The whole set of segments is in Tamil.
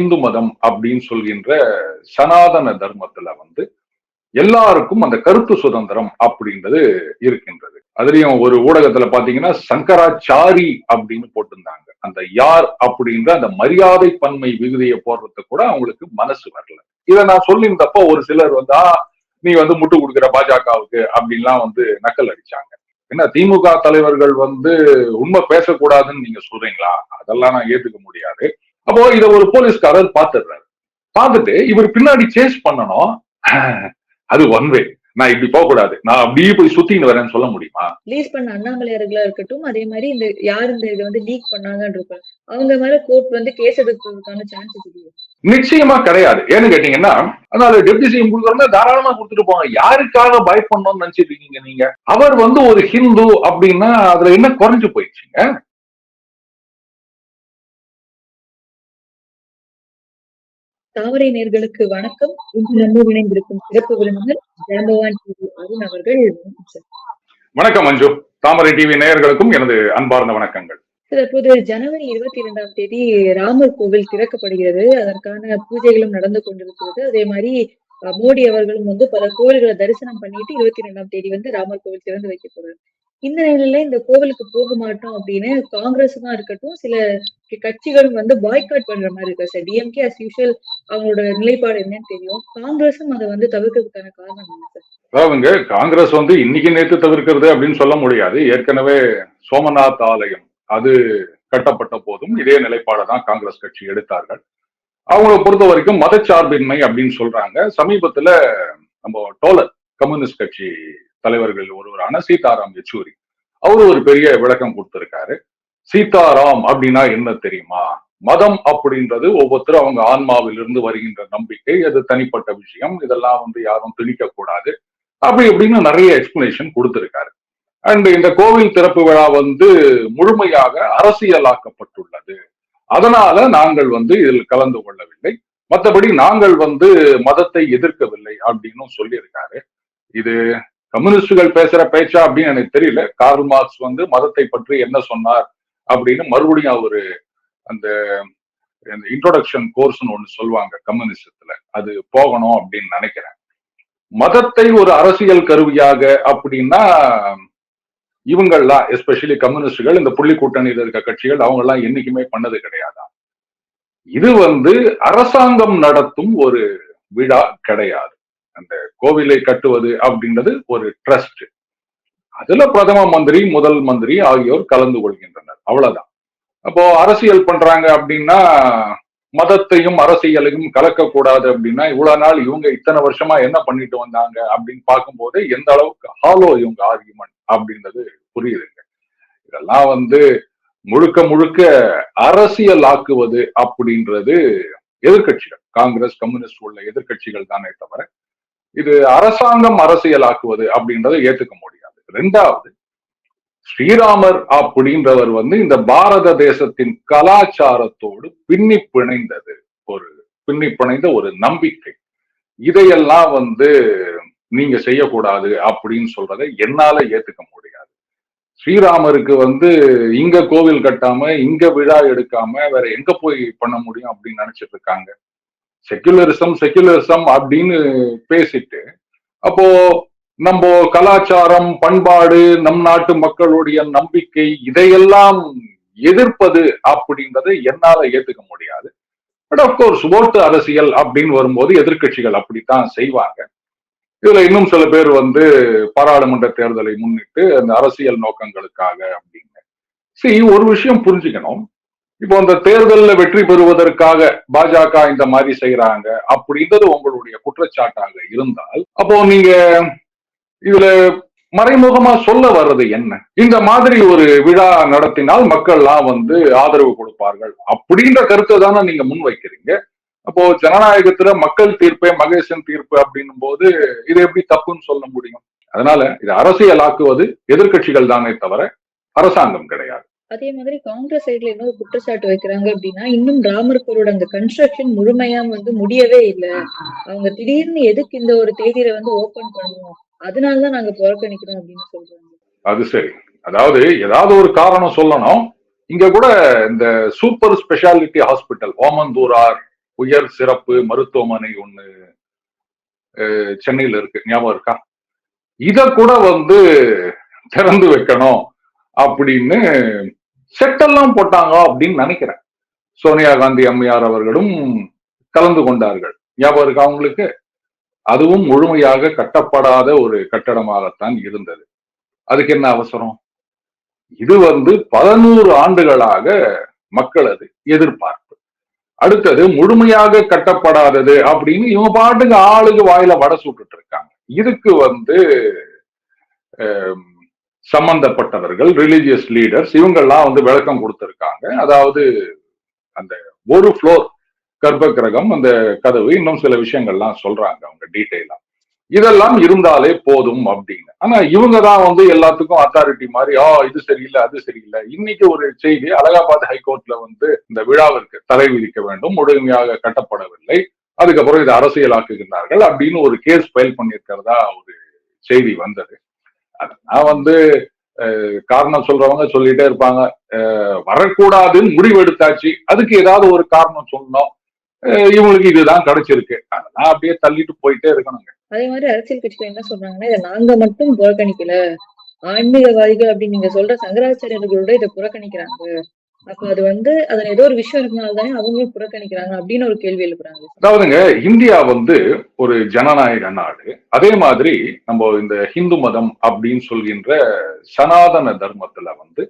இந்து மதம் அப்படின்னு சொல்கின்ற சனாதன தர்மத்துல எல்லாருக்கும் அந்த கருத்து சுதந்திரம் அப்படின்றது இருக்கின்றது. அதுலயும் ஒரு ஊடகத்துல பாத்தீங்கன்னா சங்கராச்சாரி அப்படின்னு போட்டிருந்தாங்க. அந்த யார் அப்படின்ற அந்த மரியாதை பன்மை விகுதியை போடுறதுக்கு கூட அவங்களுக்கு மனசு வரல. இதை நான் சொல்லியிருந்தப்போ ஒரு சிலர் நீ முட்டு கொடுக்குற பாஜகவுக்கு அப்படின்லாம் நக்கல் அடிச்சாங்க. என்ன திமுக தலைவர்கள் உண்மை பேசக்கூடாதுன்னு நீங்க சொல்றீங்களா? அதெல்லாம் நான் ஏத்துக்க முடியாது. அப்போ இத ஒரு போலீஸ்காரர் பாத்துடுறாரு. பார்த்துட்டு இவர் பின்னாடி சேஸ் பண்ணணும். அது ஒன் வே. நான் இப்படி போக கூடாது, நான் அப்படியே போய் சுத்தின்னு வரேன்னு சொல்ல முடியுமா? ரிலீஸ் பண்ண அண்ணாமலையார்களா இருக்கட்டும், அதே மாதிரி இந்த யார் இந்த இதை லீக் பண்ணாங்கன்னு இருப்பாங்க, அவங்க மேல கோர்ட் கேஸ் எடுக்கிறதுக்கான சான்சஸ் இல்லையா? நிச்சயமா கிடையாது. ஏன்னு கேட்டீங்கன்னா, அதனால டெப்டி சிஎம் கொடுக்கறதா தாராளமா கொடுத்துட்டு போங்க. யாருக்காக பயப்படணும்னு நினைச்சிட்டு இருக்கீங்க நீங்க? அவர் ஒரு ஹிந்து அப்படின்னா அதுல என்ன குறைஞ்சு போயிடுச்சுங்க? தாமரை நேர்களுக்கு வணக்கம். இன்று நம்ம இணைந்திருக்கும் சிறப்பு விருந்தினர் ஜாம்பவான் டிவி அருண் அவர்கள். வணக்கம் மஞ்சு. தாமரை டிவி நேயர்களுக்கும் எனது அன்பார்ந்த வணக்கங்கள். தற்போது ஜனவரி 22 ராமர் கோவில் திறக்கப்படுகிறது. அதற்கான பூஜைகளும் நடந்து கொண்டிருக்கிறது. அதே மாதிரி மோடி அவர்களும் பல கோவில்களை தரிசனம் பண்ணிட்டு 22 ராமர் கோவில் திறந்து வைக்க போறாரு. இந்த நிலையில இந்த கோவிலுக்கு போக மாட்டோம் அப்படின்னு காங்கிரஸுமா இருக்கட்டும், சில கட்சிகளும் பாய்காட் பண்ற மாதிரி இருக்கா சார். டிஎம்கே அஸ் யூஷுவல் அவங்களோட நிலைப்பாடு என்னன்னு தெரியும். காங்கிரஸும் அதை தவிர்க்கிறதுக்கான காரணம் என்ன சார்? அதாவதுங்க, காங்கிரஸ் இன்னைக்கு நேற்று தவிர்க்கிறது அப்படின்னு சொல்ல முடியாது. ஏற்கனவே சோமநாத் ஆலயம் அது கட்டப்பட்ட போதும் இதே நிலைப்பாடை தான் காங்கிரஸ் கட்சி எடுத்தார்கள். அவங்களை பொறுத்த வரைக்கும் மதச்சார்பின்மை அப்படின்னு சொல்றாங்க. சமீபத்துல நம்ம டோலர் கம்யூனிஸ்ட் கட்சி தலைவர்கள் ஒருவரான சீதாராம் யெச்சூரி அவரு ஒரு பெரிய விளக்கம் கொடுத்திருக்காரு. சீதாராம் அப்படின்னா என்ன தெரியுமா? மதம் அப்படின்றது ஒவ்வொருத்தரும் அவங்க ஆன்மாவில் இருந்து வருகின்ற நம்பிக்கை, அது தனிப்பட்ட விஷயம், இதெல்லாம் யாரும் திணிக்க கூடாது அப்படி இப்படின்னு நிறைய எக்ஸ்பிளனேஷன் கொடுத்திருக்காரு. அண்ட் இந்த கோவில் திறப்பு விழா முழுமையாக அரசியலாக்கப்பட்டுள்ளது. அதனால நாங்கள் இதில் கலந்து கொள்ளவில்லை, மற்றபடி நாங்கள் மதத்தை எதிர்க்கவில்லை அப்படின்னு சொல்லியிருக்காரு. இது கம்யூனிஸ்டுகள் பேசுற பேச்சா அப்படின்னு எனக்கு தெரியல. கார்ல் மார்க்ஸ் மதத்தை பற்றி என்ன சொன்னார் அப்படின்னு மறுபடியும் அவரு அந்த இன்ட்ரோடக்ஷன் கோர்ஸ்னு ஒண்ணு சொல்லுவாங்க கம்யூனிசத்துல, அது போகணும் அப்படின்னு நினைக்கிறேன். மதத்தை ஒரு அரசியல் கருவியாக அப்படின்னா இவங்கெல்லாம் எஸ்பெஷலி கம்யூனிஸ்டுகள், இந்த புள்ளி கூட்டணியில் இருக்க கட்சிகள் அவங்க எல்லாம் என்னைக்குமே பண்ணது கிடையாதா? இது அரசாங்கம் நடத்தும் ஒரு விழா கிடையாது. அந்த கோவிலை கட்டுவது அப்படின்றது ஒரு ட்ரஸ்ட். அதுல பிரதம மந்திரி, முதல் மந்திரி ஆகியோர் கலந்து கொள்கின்றனர், அவ்வளவுதான். அப்போ அரசியல் பண்றாங்க அப்படின்னா மதத்தையும் அரசியலையும் கலக்கக்கூடாது அப்படின்னா இவ்வளவு நாள் இவங்க இத்தனை வருஷமா என்ன பண்ணிட்டு வந்தாங்க அப்படின்னு பார்க்கும்போது எந்த அளவுக்கு ஹாலோ இவங்க ஆர்கியூமெண்ட் அப்படின்றது புரியுதுங்க. இதெல்லாம் முழுக்க முழுக்க அரசியல் ஆக்குவது அப்படின்றது எதிர்கட்சிகள், காங்கிரஸ் கம்யூனிஸ்ட் உள்ள எதிர்கட்சிகள் தானே தவிர இது அரசாங்கம் அரசியலாக்குவது அப்படின்றத ஏத்துக்க முடியாது. ரெண்டாவது, ஸ்ரீராமர் அப்படின்றவர் இந்த பாரத தேசத்தின் கலாச்சாரத்தோடு பின்னி பிணைந்த ஒரு நம்பிக்கை. இதையெல்லாம் நீங்க செய்யக்கூடாது அப்படின்னு சொல்றதை என்னால ஏத்துக்க முடியாது. ஸ்ரீராமருக்கு இங்க கோவில் கட்டாம இங்க விழா எடுக்காம வேற எங்க போய் பண்ண முடியும் அப்படின்னு நினைச்சிட்டு இருக்காங்க. செக்குலரிசம் அப்படின்னு பேசிட்டு அப்போ நம்ம கலாச்சாரம், பண்பாடு, நம் நாட்டு மக்களுடைய நம்பிக்கை இதையெல்லாம் எதிர்ப்பது அப்படின்றதை என்னால ஏத்துக்க முடியாது. பட் அப்கோர்ஸ் ஓட்டு அரசியல் அப்படின்னு வரும்போது எதிர்கட்சிகள் அப்படித்தான் செய்வாங்க. இதுல இன்னும் சில பேர் பாராளுமன்ற தேர்தலை முன்னிட்டு அந்த அரசியல் நோக்கங்களுக்காக அப்படின்னு ஒரு விஷயம் புரிஞ்சுக்கணும். இப்போ அந்த தேர்தலில் வெற்றி பெறுவதற்காக பாஜக இந்த மாதிரி செய்யறாங்க அப்படின்றது உங்களுடைய குற்றச்சாட்டாக இருந்தால், அப்போ நீங்க இதுல மறைமுகமா சொல்ல வர்றது என்ன? இந்த மாதிரி ஒரு விழா நடத்தினால் மக்கள்லாம் ஆதரவு கொடுப்பார்கள் அப்படின்ற கருத்தை தானே நீங்க முன்வைக்கிறீங்க. அப்போ ஜனநாயகத்துல மக்கள் தீர்ப்பே மகேசன் தீர்ப்பு அப்படின்னும் போது இது எப்படி தப்புன்னு சொல்ல முடியும்? அதனால இது அரசியலாக்குவது எதிர்கட்சிகள் தானே தவிர அரசாங்கம் கிடையாது. அதே மாதிரி காங்கிரஸ் சைட்ல என்ன ஒரு குற்றச்சாட்டு வைக்கிறாங்க அப்படின்னா, இன்னும் ராமர் கோவிலோட அந்த கன்ஸ்ட்ரக்ஷன் முழுமையா முடியவே இல்லை. அவங்க திடீர்னு எதுக்கு இந்த ஒரு தேதியில ஓபன் பண்ணணும், அதனாலதான் நாங்க புறக்கணிக்கிறோம் அப்படின்னு சொல்றாங்க. அது சரி, அதாவது ஏதாவது ஒரு காரணம் சொல்லணும். இங்க கூட இந்த சூப்பர் ஸ்பெஷாலிட்டி ஹாஸ்பிட்டல் ஓமந்தூரார் உயர் சிறப்பு மருத்துவமனை ஒண்ணு சென்னையில இருக்கு, ஞாபகம் இருக்கா? இத கூட வந்து திறந்து வைக்கணும் அப்படின்னு செட்டெல்லாம் போட்டாங்க அப்படின்னு நினைக்கிறேன். சோனியா காந்தி அம்மையார் அவர்களும் கலந்து கொண்டார்கள், ஞாபகம் இருக்கா அவங்களுக்கு? அதுவும் முழுமையாக கட்டப்படாத ஒரு கட்டடமாகத்தான் இருந்தது. அதுக்கு என்ன அவசரம்? இது வந்து 11 ஆண்டுகளாக மக்களது எதிர்பார்ப்பு. அடுத்தது முழுமையாக கட்டப்படாதது அப்படின்னு இவங்க பாட்டுக்கு ஆளுக்கு வாயில வடை சுட்டுட்டு இருக்காங்க. இதுக்கு வந்து சம்பந்தப்பட்டவர்கள், ரிலிஜியஸ் லீடர்ஸ் இவங்கெல்லாம் வந்து விளக்கம் கொடுத்திருக்காங்க. அதாவது அந்த ஒரு ஃப்ளோர் கர்ப்ப கிரகம், அந்த கதவு, இன்னும் சில விஷயங்கள்லாம் சொல்றாங்க அவங்க டீட்டெயிலா. இதெல்லாம் இருந்தாலே போதும் அப்படின்னு. ஆனா இவங்க தான் வந்து எல்லாத்துக்கும் அத்தாரிட்டி மாதிரி, இது சரியில்லை அது சரியில்லை. இன்னைக்கு ஒரு செய்தி, அலகாபாத் ஹைகோர்ட்ல வந்து இந்த விழாவிற்கு தடை விதிக்க வேண்டும், முழுமையாக கட்டப்படவில்லை, அதுக்கப்புறம் இதை அரசியலாக்குகின்றார்கள் அப்படின்னு ஒரு கேஸ் ஃபைல் பண்ணியிருக்கிறதா ஒரு செய்தி வந்தது. அதெல்லாம் வந்து காரணம் சொல்றவங்க சொல்லிட்டே இருப்பாங்க. வரக்கூடாதுன்னு முடிவு எடுத்தாச்சு, அதுக்கு ஏதாவது ஒரு காரணம் சொல்லணும். இவங்களுக்கு இதுதான் கிடைச்சிருக்கு, அதெல்லாம் அப்படியே தள்ளிட்டு போயிட்டே இருக்கணுங்க. அதே மாதிரி அரசியல் கட்சிகள் என்ன சொல்றாங்கன்னா, இதை நாங்க மட்டும் புறக்கணிக்கல, ஆன்மீகவாதிகள் அப்படின்னு நீங்க சொல்ற சங்கராச்சாரியர்களோட இதை புறக்கணிக்கிறாங்க. அப்ப அது வந்து அதுல ஏதோ ஒரு விஷயம் இருக்கனால்தானே அவங்களும் புறக்கணிக்கிறாங்க அப்படின்னு ஒரு கேள்வி எழுப்புறாங்க. அதாவதுங்க, இந்தியா வந்து ஒரு ஜனநாயக நாடு. அதே மாதிரி நம்ம இந்த ஹிந்து மதம் அப்படின்னு சொல்கின்ற சனாதன தர்மத்துல வந்து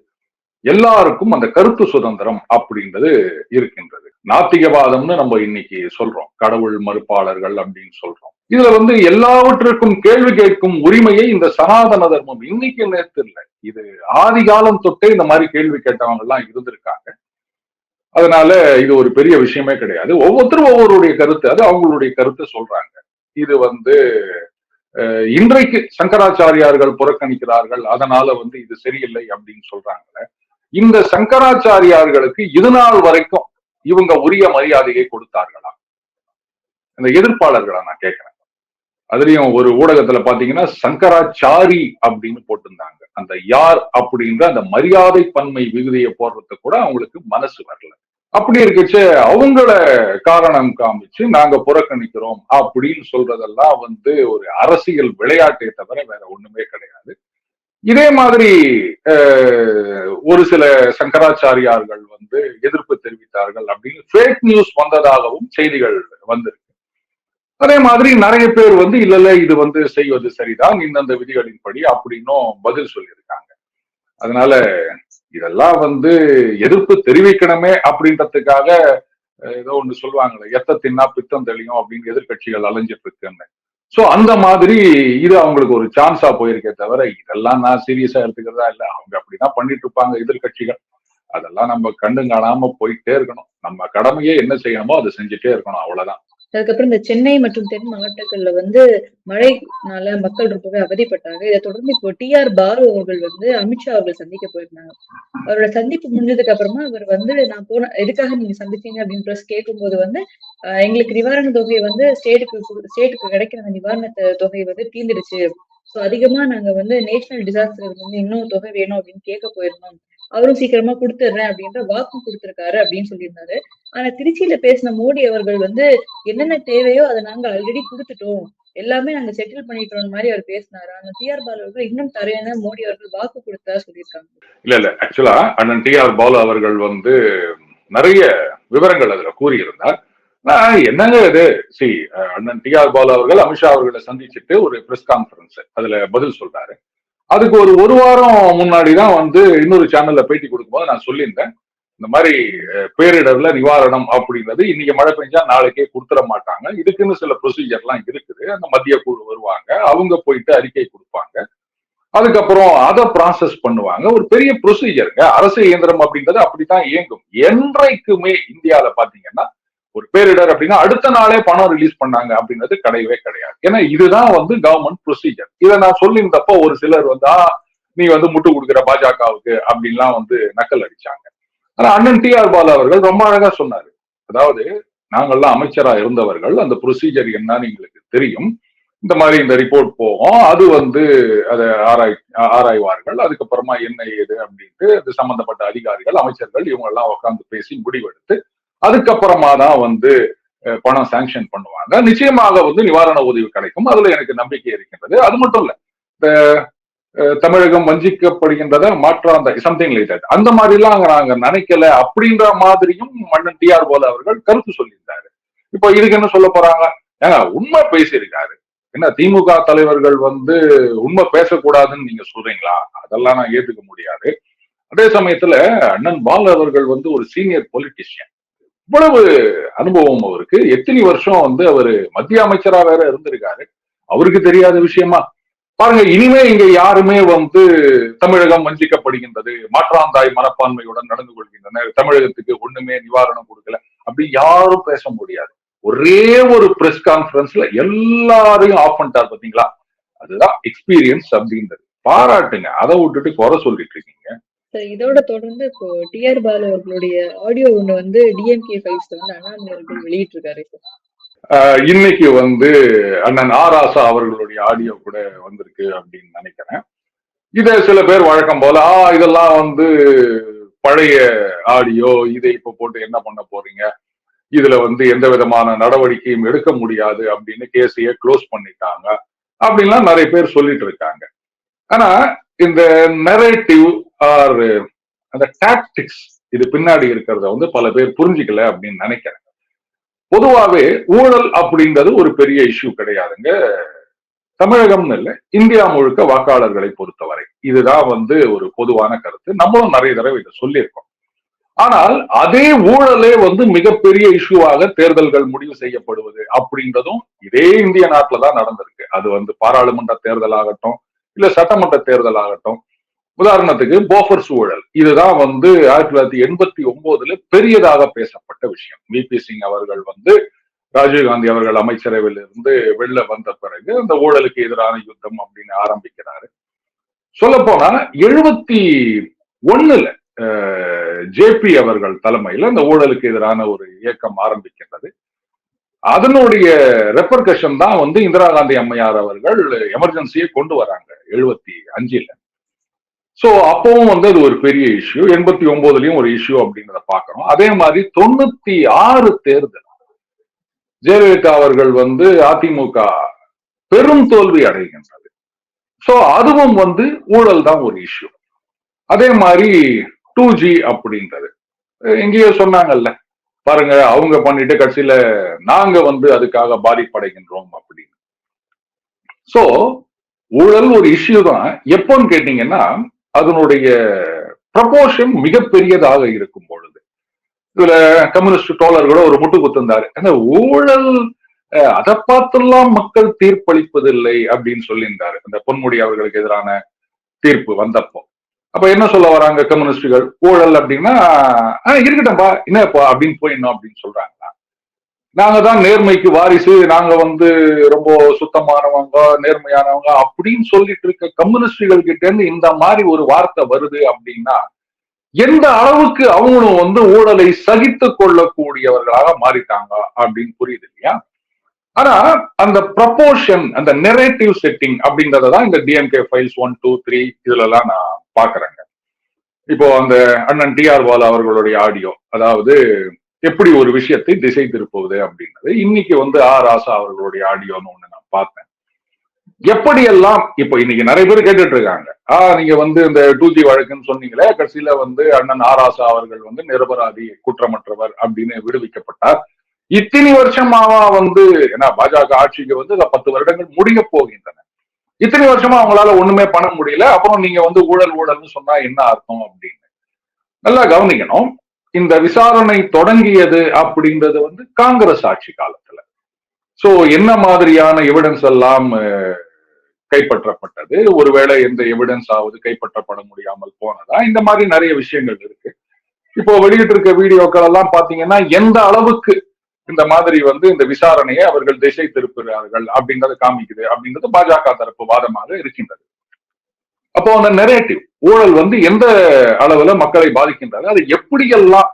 எல்லாருக்கும் அந்த கருத்து சுதந்திரம் அப்படின்றது இருக்கின்றது. நாத்திகவாதம்னு நம்ம இன்னைக்கு சொல்றோம், கடவுள் மறுப்பாளர்கள் அப்படின்னு சொல்றோம். இதுல வந்து எல்லாவற்றிற்கும் கேள்வி கேட்கும் உரிமையை இந்த சனாதன தர்மம் இன்னைக்கு நேற்று இல்லை, இது ஆதி காலம் தொட்டே இந்த மாதிரி கேள்வி கேட்டவங்க எல்லாம் இருந்திருக்காங்க. அதனால இது ஒரு பெரிய விஷயமே கிடையாது. ஒவ்வொருத்தரும் ஒவ்வொருடைய கருத்து, அது அவங்களுடைய கருத்தை சொல்றாங்க. இது வந்து இன்றைக்கு சங்கராச்சாரியார்கள் புறக்கணிக்கிறார்கள், அதனால வந்து இது சரியில்லை அப்படின்னு சொல்றாங்க. இந்த சங்கராச்சாரியார்களுக்கு இது நாள் வரைக்கும் இவங்க உரிய மரியாதையை கொடுத்தார்களா? இந்த எதிர்ப்பாளர்களா நான் கேட்கிறேன். அதுலயும் ஒரு ஊடகத்துல பாத்தீங்கன்னா சங்கராச்சாரி அப்படின்னு போட்டிருந்தாங்க. அந்த யார் அப்படின்ற அந்த மரியாதை பன்மை விகுதியை போடுறது கூட அவங்களுக்கு மனசு வரல. அப்படி இருக்குச்சு அவங்கள காரணம் காமிச்சு நாங்க புறக்கணிக்கிறோம் அப்படின்னு சொல்றதெல்லாம் வந்து ஒரு அரசியல் விளையாட்டை தவிர வேற ஒண்ணுமே கிடையாது. இதே மாதிரி ஒரு சில சங்கராச்சாரியார்கள் வந்து எதிர்ப்பு தெரிவித்தார்கள் அப்படின்னு ஃபேக் நியூஸ் வந்ததாகவும் செய்திகள் வந்திருக்கு. அதே மாதிரி நிறைய பேர் வந்து இல்ல இது வந்து செய்வது சரிதான் இந்தந்த விதிகளின்படி அப்படின்னும் பதில் சொல்லியிருக்காங்க. அதனால இதெல்லாம் வந்து எதிர்ப்பு தெரிவிக்கணுமே அப்படின்றதுக்காக ஏதோ ஒண்ணு சொல்லுவாங்களே, எத்த தின்னா பித்தம் தெளியும் அப்படின்னு எதிர்கட்சிகள் அலைஞ்சிட்டு இருக்குன்னு. சோ அந்த மாதிரி இது அவங்களுக்கு ஒரு சான்ஸா போயிருக்கே தவிர இதெல்லாம் நான் சீரியஸா எடுத்துக்கிறதா இல்ல. அவங்க அப்படிதான் பண்ணிட்டு இருப்பாங்க எதிர்கட்சிகள். அதெல்லாம் நம்ம கண்டு காணாம போயிட்டே இருக்கணும். நம்ம கடமையே என்ன செய்யணுமோ அதை செஞ்சுட்டே இருக்கணும், அவ்வளவுதான். அதுக்கப்புறம் இந்த சென்னை மற்றும் தென் மாவட்டங்கள்ல வந்து மழைனால மக்கள் ரொம்பவே அவதிப்பட்டாங்க. இதை தொடர்ந்து இப்போ டி.ஆர். பாலு அவர்கள் வந்து அமித்ஷா அவர்கள் சந்திக்க போயிருந்தாங்க. அவரோட சந்திப்பு முடிஞ்சதுக்கு அப்புறமா அவர் வந்து நான் போன எதுக்காக நீங்க சந்திச்சீங்க அப்படின்னு ப்ரெஸ் கேட்கும்போது வந்து எங்களுக்கு நிவாரண தொகை வந்து ஸ்டேட்டுக்கு கிடைக்கிற அந்த நிவாரண தொகை வந்து தீர்ந்துடுச்சு. ஸோ அதிகமா நாங்க வந்து நேஷனல் டிசாஸ்டர் வந்து இன்னும் தொகை வேணும் அப்படின்னு கேட்க போயிருந்தோம். அவரும் சீக்கிரமா கொடுத்துடுறேன் அப்படின்ற வாக்கு கொடுத்திருக்காரு அப்படின்னு சொல்லியிருந்தாரு. ஆனா திருச்சியில பேசின மோடி அவர்கள் வந்து என்னென்ன தேவையோ அதை நாங்க ஆல்ரெடி கொடுத்துட்டோம், எல்லாமே நாங்க செட்டில் பண்ணிட்டோம் மாதிரி அவர் பேசினாரு. ஆனா டி.ஆர். பாலு அவர்கள் இன்னும் தரேன்னு மோடி அவர்கள் வாக்கு கொடுத்தா சொல்லியிருக்காங்க. இல்ல ஆக்சுவலா அண்ணன் டி.ஆர். பாலு அவர்கள் வந்து நிறைய விவரங்கள் அதுல கூறியிருந்தார். என்னங்க இது, அண்ணன் டி.ஆர். பாலு அவர்கள் அமித்ஷா அவர்களை சந்திச்சுட்டு ஒரு பிரஸ் கான்பரன்ஸ் அதுல பதில் சொல்றாரு. அதுக்கு ஒரு வாரம் முன்னாடிதான் வந்து இன்னொரு சேனல்ல பேட்டி கொடுக்கும்போது நான் சொல்லியிருந்தேன், இந்த மாதிரி பேரிடர்ல நிவாரணம் அப்படின்றது இன்னைக்கு மழை பெஞ்சா நாளைக்கே கொடுத்துட மாட்டாங்க, இதுக்குன்னு சில ப்ரொசீஜர் எல்லாம் இருக்குது. அந்த மத்திய குழு வருவாங்க, அவங்க போயிட்டு அறிக்கை கொடுப்பாங்க, அதுக்கப்புறம் அதை ப்ராசஸ் பண்ணுவாங்க. ஒரு பெரிய ப்ரொசீஜருங்க. அரசு இயந்திரம் அப்படின்றது அப்படித்தான் இயங்கும். என்றைக்குமே இந்தியாவில பாத்தீங்கன்னா ஒரு பேரிடர் அப்படின்னா அடுத்த நாளே பணம் ரிலீஸ் பண்ணாங்க அப்படின்றது கிடையவே கிடையாது. ஏன்னா இதுதான் வந்து கவர்மெண்ட் ப்ரொசீஜர். இதை நான் சொல்லியிருந்தப்போ ஒரு சிலர் வந்து நீ வந்து முட்டு கொடுக்குற பாஜகவுக்கு அப்படின்லாம் வந்து நக்கல் அடிச்சாங்க. ஆனா அண்ணன் டி.ஆர். பாலு அவர்கள் ரொம்ப அழகா சொன்னாரு. அதாவது நாங்கள்லாம் அமைச்சரா இருந்தவர்கள், அந்த ப்ரொசீஜர் என்னன்னு எங்களுக்கு தெரியும். இந்த மாதிரி இந்த ரிப்போர்ட் போகும், அது வந்து அதை ஆராய்வார்கள், அதுக்கப்புறமா என்ன ஏது அப்படின்ட்டு அது சம்பந்தப்பட்ட அதிகாரிகள் அமைச்சர்கள் இவங்க எல்லாம் உட்கார்ந்து பேசி முடிவெடுத்து அதுக்கப்புறமா தான் வந்து பணம் சாங்ஷன் பண்ணுவாங்க. நிச்சயமாக வந்து நிவாரண உதவி கிடைக்கும். அதுல எனக்கு நம்பிக்கை இருக்கின்றது. அது மட்டும் இல்ல, இந்த தமிழகம் வஞ்சிக்கப்படுகின்றத மாற்றாந்த சம்திங் லைக் தட், அந்த மாதிரி எல்லாம் நாங்க நினைக்கல அப்படின்ற மாதிரியும் மன்னன் டி.ஆர். பாலு அவர்கள் கருத்து சொல்லியிருந்தாரு. இப்போ இதுக்கு என்ன சொல்ல போறாங்க? ஏங்க உண்மை பேசியிருக்காரு. என்ன திமுக தலைவர்கள் வந்து உண்மை பேசக்கூடாதுன்னு நீங்க சொல்றீங்களா? அதெல்லாம் நான் ஏத்துக்க முடியாது. அதே சமயத்துல அண்ணன் பால் அவர்கள் வந்து ஒரு சீனியர் பொலிட்டிஷியன். இவ்வளவு அனுபவம் அவருக்கு. எத்தனை வருஷம் வந்து அவரு மத்திய அமைச்சரா வேற இருந்திருக்காரு. அவருக்கு தெரியாத விஷயமா? பாருங்க, இனிமே இங்க யாருமே வந்து தமிழகம் வஞ்சிக்கப்படுகின்றது, மாற்றாந்தாய் மனப்பான்மையுடன் நடந்து கொள்கின்றனர், தமிழகத்துக்கு ஒண்ணுமே நிவாரணம் கொடுக்கல அப்படி யாரும் பேச முடியாது. ஒரே ஒரு பிரஸ் கான்பரன்ஸ்ல எல்லாரையும் ஆஃப் பண்ணிட்டார் பாத்தீங்களா? அதுதான் எக்ஸ்பீரியன்ஸ் அப்படின்றது. பாராட்டுங்க. அதை விட்டுட்டு குறை சொல்லிட்டு இருக்கீங்க. இதோட தொடர்ந்து இப்போ டி.ஆர். பாலு அவர்களுடைய ஆடியோ ஒண்ணு வந்து டிஎம்கே ஃபைல்ஸ்ல வந்து அண்ணாமலை அவர்கள் வெளியிட்டு இருக்காரு. இன்னைக்கு வந்து அண்ணன் ஆராசா அவர்களுடைய ஆடியோ கூட வந்திருக்கு அப்படின்னு நினைக்கிறேன். இத சில பேர் வழக்கம் போல இதெல்லாம் வந்து பழைய ஆடியோ, இதை இப்ப போட்டு என்ன பண்ண போறீங்க, இதுல வந்து எந்த விதமான நடவடிக்கையும் எடுக்க முடியாது அப்படின்னு கேஸையே க்ளோஸ் பண்ணிட்டாங்க அப்படின்லாம் நிறைய பேர் சொல்லிட்டு இருக்காங்க. ஆனா இந்த நரேட்டிவ் ஆர் அந்த டாக்டிக்ஸ் இது பின்னாடி இருக்கிறத வந்து பல பேர் புரிஞ்சுக்கல அப்படின்னு நினைக்கிறேன். பொதுவாவே ஊழல் அப்படின்றது ஒரு பெரிய இஷ்யூ கிடையாதுங்க. தமிழகம்னு இல்லை, இந்தியா முழுக்க வாக்காளர்களை பொறுத்தவரை இதுதான் வந்து ஒரு பொதுவான கருத்து. நம்மளும் நிறைய தடவை இதை சொல்லியிருக்கோம். ஆனால் அதே ஊழலே வந்து மிகப்பெரிய இஷ்யூவாக தேர்தல்கள் முடிவு செய்யப்படுவது அப்படின்றதும் இதே இந்திய நாட்டுல தான் நடந்திருக்கு. அது வந்து பாராளுமன்ற தேர்தல் ஆகட்டும், இல்ல சட்டமன்ற தேர்தல் ஆகட்டும். உதாரணத்துக்கு போஃபர்ஸ் ஊழல், இதுதான் வந்து 1989 பெரியதாக பேசப்பட்ட விஷயம். வி.பி. சிங் அவர்கள் வந்து ராஜீவ்காந்தி அவர்கள் அமைச்சரவையில் இருந்து வெளில வந்த பிறகு அந்த ஊழலுக்கு எதிரான யுத்தம் அப்படின்னு ஆரம்பிக்கிறாரு. சொல்ல போனா 71 ஜேபி அவர்கள் தலைமையில அந்த ஊழலுக்கு எதிரான ஒரு இயக்கம் ஆரம்பிக்கின்றது. அதனுடைய ரெப்பர்கஷன் தான் வந்து இந்திரா காந்தி அம்மையார் அவர்கள் எமர்ஜென்சியை கொண்டு வராங்க 75. சோ அப்பவும் வந்து அது ஒரு பெரிய இஷ்யூ. 89லயும் ஒரு இஷ்யூ அப்படின்றத பாக்குறோம். அதே மாதிரி 96 தேர்தல் ஜெயலலிதா அவர்கள் வந்து அதிமுக பெரும் தோல்வி அடைகின்றது. சோ அதுவும் வந்து ஊழல் தான் ஒரு இஷ்யூ. அதே மாதிரி 2G அப்படின்றது எங்கேயோ சொன்னாங்கல்ல, பாருங்க அவங்க பண்ணிட்டு கடைசியில நாங்க வந்து அதுக்காக பாதிப்படைகின்றோம் அப்படின்னு. சோ ஊழல் ஒரு இஷ்யூ தான். எப்போன்னு கேட்டீங்கன்னா அதனுடைய ப்ரப்போர்ஷன் மிகப்பெரியதாக இருக்கும் பொழுது. இதுல கம்யூனிஸ்ட் தோழர்களோட ஒரு முட்டு குத்திருந்தாரு, அந்த ஊழல் அதை பார்த்துலாம் மக்கள் தீர்ப்பளிப்பதில்லை அப்படின்னு சொல்லியிருந்தாரு அந்த பொன்முடி அவர்களுக்கு எதிரான தீர்ப்பு வந்தப்போ. அப்ப என்ன சொல்ல வராங்க கம்யூனிஸ்டுகள்? ஊழல் அப்படின்னா இருக்கட்டும்பா என்னப்பா அப்படின்னு போயிடணும் அப்படின்னு சொல்றாங்களா? நாங்க தான் நேர்மைக்கு வாரிசு, நாங்க வந்து ரொம்ப சுத்தமானவங்க நேர்மையானவங்க அப்படின்னு சொல்லிட்டு இருக்க கம்யூனிஸ்டுகள் கிட்ட இருந்து இந்த மாதிரி ஒரு வார்த்தை வருது அப்படின்னா எந்த அளவுக்கு அவங்களும் வந்து ஊழலை சகித்து கொள்ளக்கூடியவர்களாக மாறிட்டாங்க அப்படின்னு புரியுது இல்லையா? ஆனா அந்த ப்ரப்போர்ஷன், அந்த நெரேட்டிவ் செட்டிங் அப்படின்றதான் இந்த டிஎம்கே ஃபைல்ஸ் 1, 2, 3 இதுல எல்லாம் நான் பாக்குறேங்க. இப்போ அந்த அண்ணன் டி.ஆர். பாலு அவர்களுடைய ஆடியோ, அதாவது எப்படி ஒரு விஷயத்தை திசை திருப்புவது அப்படின்றது. இன்னைக்கு வந்து ராசா அவர்களுடைய ஆடியோன்னு ஒண்ணு நான் பார்த்தேன். எப்படியெல்லாம் இப்போ இன்னைக்கு நிறைய பேர் கேட்டுட்டு இருக்காங்க, நீங்க வந்து இந்த 2G வழக்குன்னு சொன்னீங்களே, கடைசியில வந்து அண்ணன் ராசா அவர்கள் வந்து நிரபராதி குற்றமற்றவர் அப்படின்னு விடுவிக்கப்பட்டார். இத்தனை வருஷமாவா வந்து, ஏன்னா பாஜக ஆட்சிக்கு வந்து 10 வருடங்கள் முடிய போகின்றன. இத்தனை வருஷமா அவங்களால ஒண்ணுமே பண்ண முடியல, அப்புறம் நீங்க வந்து ஊழல் ஊழல்னு சொன்னா என்ன அர்த்தம் அப்படின்னு நல்லா கவனிக்கணும். இந்த விசாரணை தொடங்கியது அப்படின்றது வந்து காங்கிரஸ் ஆட்சி காலத்துல. சோ என்ன மாதிரியான எவிடன்ஸ் எல்லாம் கைப்பற்றப்பட்டது, ஒருவேளை எந்த எவிடன்ஸ் ஆவது கைப்பற்றப்பட முடியாமல் போனதா, இந்த மாதிரி நிறைய விஷயங்கள் இருக்கு. இப்போ வெளியிட்டு இருக்க வீடியோக்கள் எல்லாம் பாத்தீங்கன்னா எந்த அளவுக்கு இந்த மாதிரி வந்து இந்த விசாரணையை அவர்கள் திசை திருப்புகிறார்கள் அப்படின்றத காமிக்குது அப்படின்றது பாஜக தரப்பு வாதமாக இருக்கின்றது. அப்போ அந்த நெரேட்டிவ் ஊழல் வந்து எந்த அளவுல மக்களை பாதிக்கின்றது, அது எப்படியெல்லாம்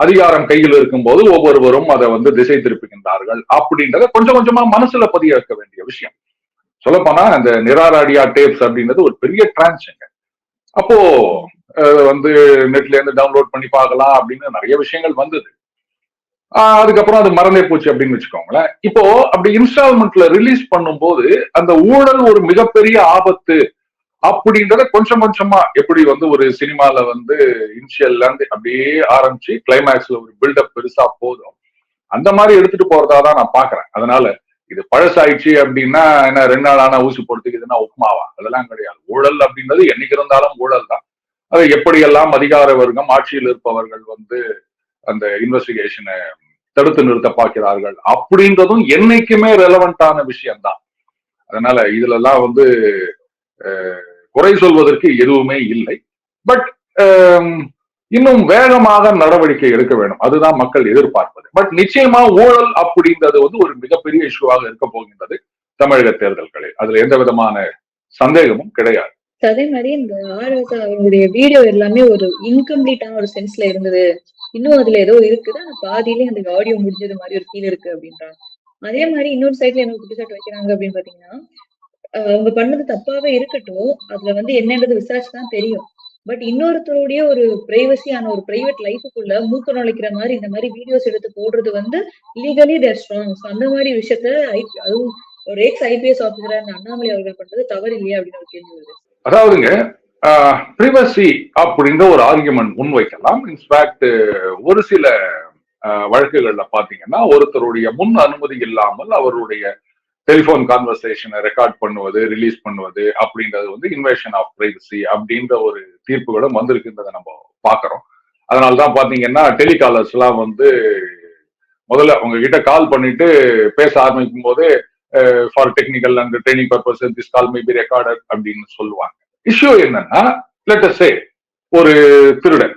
அதிகாரம் கையில் இருக்கும் போது ஒவ்வொருவரும் அதை வந்து திசை திருப்புகின்றார்கள் அப்படின்றத கொஞ்சம் கொஞ்சமா மனசுல பதிய வைக்க வேண்டிய விஷயம். சொல்லப்போனா அந்த நிராராடியா டேப்ஸ் அப்படின்றது ஒரு பெரிய டிரான்ஸுங்க. அப்போ வந்து நெட்ல இருந்து டவுன்லோட் பண்ணி பார்க்கலாம் அப்படின்னு நிறைய விஷயங்கள் வந்தது. அதுக்கப்புறம் அது மறந்தே போச்சு அப்படின்னு வச்சுக்கோங்களேன். இப்போ அப்படி இன்ஸ்டால்மெண்ட்ல ரிலீஸ் பண்ணும்போது அந்த ஊழல் ஒரு மிகப்பெரிய ஆபத்து அப்படின்றத கொஞ்சம் கொஞ்சமா எப்படி வந்து ஒரு சினிமால வந்து இனிஷியல்ல இருந்து அப்படியே ஆரம்பிச்சு கிளைமேக்ஸ்ல ஒரு பில்டப் பெருசா போதும், அந்த மாதிரி எடுத்துட்டு போறதா தான் நான் பாக்குறேன். அதனால இது பழசாயிடுச்சு அப்படின்னா என்ன 2 நாள் ஆனா ஊசி போடுறதுக்கு இதுனா உப்புமாவா? அதெல்லாம் கிடையாது. ஊழல் அப்படின்றது என்னைக்கு இருந்தாலும் ஊழல் தான். அதை எப்படியெல்லாம் அதிகார வர்க்கம் ஆட்சியில் இருப்பவர்கள் வந்து அந்த இன்வெஸ்டிகேஷனை தடுத்து நிறுத்த பார்க்கிறார்கள் அப்படின்றதும் என்னைக்குமே ரெலவெண்டான விஷயம் தான். அதனால இதுல எல்லாம் வந்து குறை சொல்வதற்கு எதுவுமே இல்லை. பட் இன்னும் வேகமாக நடவடிக்கை எடுக்க வேண்டும், அதுதான் மக்கள் எதிர்பார்ப்பது. பட் நிச்சயமா ஊழல் அப்படின்றது வந்து ஒரு மிகப்பெரிய இஷ்யூவாக இருக்க போகின்றது தமிழக தேர்தல்களில். அதுல எந்த விதமான சந்தேகமும் கிடையாது. அதே மாதிரி இந்த ஆர்எஸ் அவங்களுடைய வீடியோ எல்லாமே ஒரு இன்கம்ப்ளீட்டான ஒரு சென்ஸ்ல இருந்தது, இன்னும் அதுல ஏதோ இருக்குது, ஆனா பாதியிலே அந்த ஆடியோ முடிஞ்சது மாதிரி ஒரு ஃபீல் இருக்கு அப்படின்றாங்க. அதே மாதிரி இன்னொரு சைட்ல என்ன குற்றச்சாட்டு வைக்கிறாங்க அப்படின்னு பாத்தீங்கன்னா, அவங்க பண்ணது தப்பாவே இருக்கட்டும், அதுல வந்து என்னன்றது விசாரிச்சுதான் தெரியும். பட் இன்னொருத்தருடைய ஒரு பிரைவசியான ஒரு பிரைவேட் லைஃபுக்குள்ள மூக்க நுழைக்கிற மாதிரி இந்த மாதிரி வீடியோஸ் எடுத்து போடுறது வந்து லீகலி தேர் ஸ்ட்ராங். அந்த மாதிரி விஷயத்த அதுவும் ஒரு எக்ஸ் ஐபிஎஸ் ஆபீசரா இருந்த அண்ணாமலை அவர்கள் பண்றது தவறு இல்லையா அப்படின்னு ஒரு கேள்வி வருது. அதாவதுங்க, பிரிவசி அப்படின்ற ஒரு ஆர்குமெண்ட் முன்வைக்கலாம். இன்ஃபேக்ட் ஒரு சில வழக்குகள்ல பாத்தீங்கன்னா ஒருத்தருடைய முன் அனுமதி இல்லாமல் அவருடைய டெலிபோன் கான்வர்சேஷனை ரெக்கார்ட் பண்ணுவது, ரிலீஸ் பண்ணுவது அப்படின்றது வந்து இன்வேஷன் ஆஃப் பிரைவசி அப்படின்ற ஒரு தீர்ப்புகளும் வந்திருக்குன்றதை நம்ம பாக்குறோம். அதனாலதான் பாத்தீங்கன்னா டெலிகாலர்ஸ் எல்லாம் வந்து முதல்ல உங்ககிட்ட கால் பண்ணிட்டு பேச ஆரம்பிக்கும் போது for technical and training purpose this call may be recorded அப்படின்னு சொல்லுவாங்க. இஷ்யூ என்னன்னா, லெட் அஸ் சே ஒரு திருடன்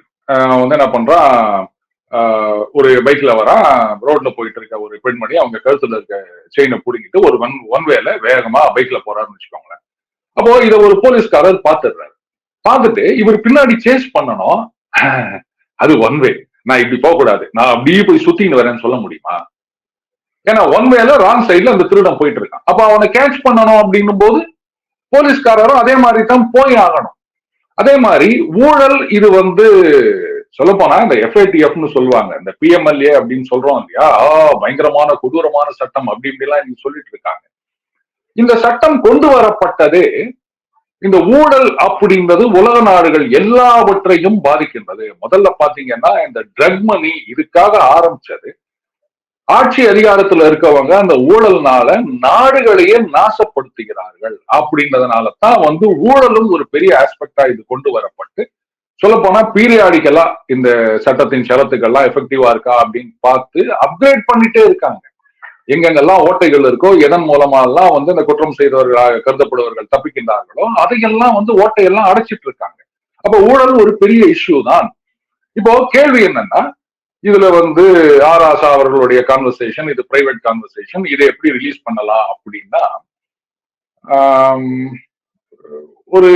வந்து என்ன பண்றான், ஒரு பைக்ல வரான், ரோட்ல போயிட்டு இருக்க ஒரு பெண்மணி அவங்க கழுத்துல இருக்க செயினை புடிங்கிட்டு ஒரு ஒன் வேல வேகமா பைக்ல போறாருன்னு வச்சுக்கோங்களேன். அப்போ இத ஒரு போலீஸ்காரர் பாத்துடுறாரு. பார்த்துட்டு இவர் பின்னாடி சேஸ் பண்ணணும், அது ஒன் வே, நான் இப்படி போக கூடாது, நான் அப்படியே போய் சுத்தின்னு வரேன்னு சொல்ல முடியுமா? ஏன்னா ஒன் வேல ராங் சைட்ல அந்த திருடன் போயிட்டு இருக்கான். அப்ப அவனை கேட்ச் பண்ணணும் அப்படின்னும் போது போலீஸ்காரரும் அதே மாதிரி தான் போய் ஆகணும். அதே மாதிரி ஊழல் இது வந்து சொல்ல போனா இந்த எஃப்ஐடிஎஃப்னு சொல்லுவாங்க, இந்த பிஎம்எல்ஏ அப்படின்னு சொல்றோம் இல்லையா, பயங்கரமான கொடூரமான சட்டம் அப்படி இப்படிலாம் நீங்க சொல்லிட்டு இருக்காங்க. இந்த சட்டம் கொண்டு வரப்பட்டதே இந்த ஊழல் அப்படின்றது உலக நாடுகள் எல்லாவற்றையும் பாதிக்கின்றது. முதல்ல பாத்தீங்கன்னா இந்த ட்ரக் மணி இதுக்காக ஆரம்பிச்சது. ஆட்சி அதிகாரத்துல இருக்கவங்க அந்த ஊழல்னால நாடுகளையே நாசப்படுத்துகிறார்கள் அப்படின்றதுனால தான் வந்து ஊழலும் ஒரு பெரிய ஆஸ்பெக்டா இது கொண்டு வரப்பட்டு, சொல்ல போனா பீரியாடிக்கலா இந்த சட்டத்தின் ஷரத்துக்கள்லாம் எஃபெக்டிவா இருக்கா அப்படின்னு பார்த்து அப்கிரேட் பண்ணிட்டே இருக்காங்க. எங்கெங்கெல்லாம் ஓட்டைகள் இருக்கோ, எதன் மூலமா எல்லாம் வந்து இந்த குற்றம் செய்தவர்களாக கருதப்படுவர்கள் தப்பிக்கின்றார்களோ அதையெல்லாம் வந்து ஓட்டையெல்லாம் அடைச்சிட்டு இருக்காங்க. அப்ப ஊழல் ஒரு பெரிய இஷ்யூ தான். இப்போ கேள்வி என்னன்னா, இதுல வந்து ஆராசா அவர்களுடைய கான்வர்சேஷன், இது பிரைவேட் கான்வர்சேஷன், இதை எப்படி ரிலீஸ் பண்ணலாம் அப்படின்னா, ஒரு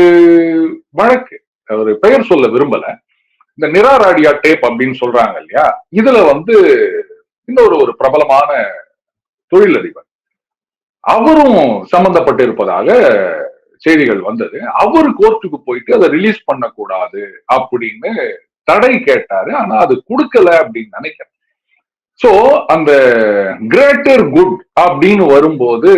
வழக்கு, ஒரு பெயர் சொல்ல விரும்பல, இந்த நிராராடியா டேப் அப்படின்னு சொல்றாங்க இல்லையா, இதுல வந்து இன்னொரு ஒரு பிரபலமான தொழிலதிபர் அவரும் சம்பந்தப்பட்டு இருப்பதாக செய்திகள் வந்தது. அவர் கோர்ட்டுக்கு போயிட்டு அதை ரிலீஸ் பண்ணக்கூடாது அப்படின்னு தடை கேட்டாரு. ஆனா அது கொடுக்கல அப்படின்னு நினைக்கிறேன். சோ அந்த கிரேட்டர் குட் அப்படின்னு வரும்போது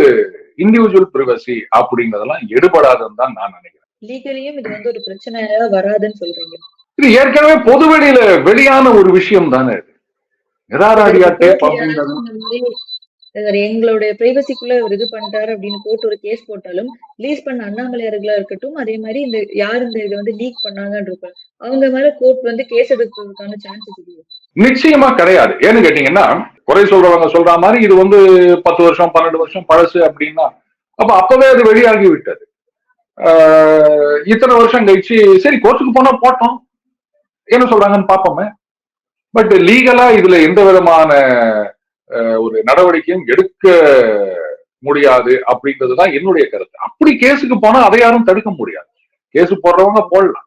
இண்டிவிஜுவல் பிரைவசி அப்படிங்கறதெல்லாம் எடுபடாதுன்னு தான் நான் நினைக்கிறேன். லீகலியும் இது வந்து ஒரு பிரச்சனையா வராதுன்னு சொல்றீங்க? இது ஏற்கனவே பொது வெளியில வெளியான ஒரு விஷயம் தானே. நிராராடியா டேப் அப்படின்றது எங்களுடைய பிரைவசிக்குள்ள ஒரு இது பண்ணிட்டாரு அப்படின்னு கோர்ட் ஒரு கேஸ் போட்டாலும் ரிலீஸ் பண்ண அண்ணாமலையார்களா இருக்கட்டும், அதே மாதிரி இந்த யார் இந்த இதை வந்து லீக் பண்ணாங்கன்னு இருப்பாங்க, அவங்க மேல கோர்ட் வந்து கேஸ் எடுக்கிறதுக்கான சான்சஸ் இல்லையா? நிச்சயமா கிடையாது. ஏன்னு கேட்டீங்கன்னா, குறை சொல்றவங்க சொல்ற மாதிரி இது வந்து 10 வருஷம் 12 வருஷம் பழசு அப்படின்னா, அப்ப அப்பவே அது வெளியாகி விட்டது. இத்தனை வருஷம் கழிச்சு சரி கோர்ட்டுக்கு போனா போட்டோம், என்ன சொல்றாங்கன்னு பாப்போமே. பட் லீகலா இதுல எந்த விதமான ஒரு நடவடிக்கையும் எடுக்க முடியாது அப்படின்றதுதான் என்னுடைய கருத்து. அப்படி கேஸுக்கு போனா அதை யாரும் தடுக்க முடியாது. கேஸ் போடுறவங்க போடலாம்,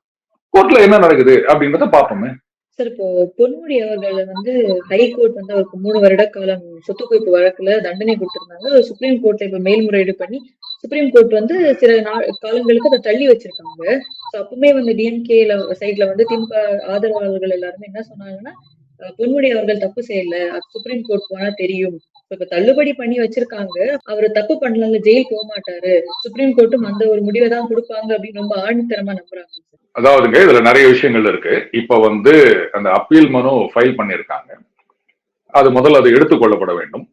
கோர்ட்ல என்ன நடக்குது அப்படின்றத பாப்போமே. சார், இப்போ பொன்முடி அவர்கள் வந்து ஹைகோர்ட் வந்து அவருக்கு 3 வருட காலம் சொத்து குவிப்பு வழக்குல தண்டனை கொடுத்திருந்தாங்க. சுப்ரீம் கோர்ட்ல இப்ப மேல்முறையீடு பண்ணி சுப்ரீம் கோர்ட் வந்து சில காலங்களுக்கு அதை தள்ளி வச்சிருக்காங்க. அப்பவுமே வந்து டிஎம்கே சைட்ல வந்து திமுக ஆதரவாளர்கள் எல்லாருமே என்ன சொன்னாங்கன்னா, பொன்முடி அவர்கள் தப்பு செய்யல, அது சுப்ரீம் கோர்ட் போனா தெரியும். இப்ப தள்ளுபடி பண்ணி வச்சிருக்காங்க. அவரு தப்பு பண்ணல, ஜெயில் போக மாட்டாரு, சுப்ரீம் கோர்ட்டும் அந்த ஒரு முடிவை தான் கொடுப்பாங்க அப்படின்னு ரொம்ப ஆணித்தரமா நம்புறாங்க சார். அதாவதுங்க இதுல நிறைய விஷயங்கள் இருக்கு. இப்ப வந்து அந்த அப்பீல் மனு ஃபைல் பண்ணிருக்காங்க. அது முதல்ல அது எடுத்துக்கொள்ளப்பட வேண்டும்.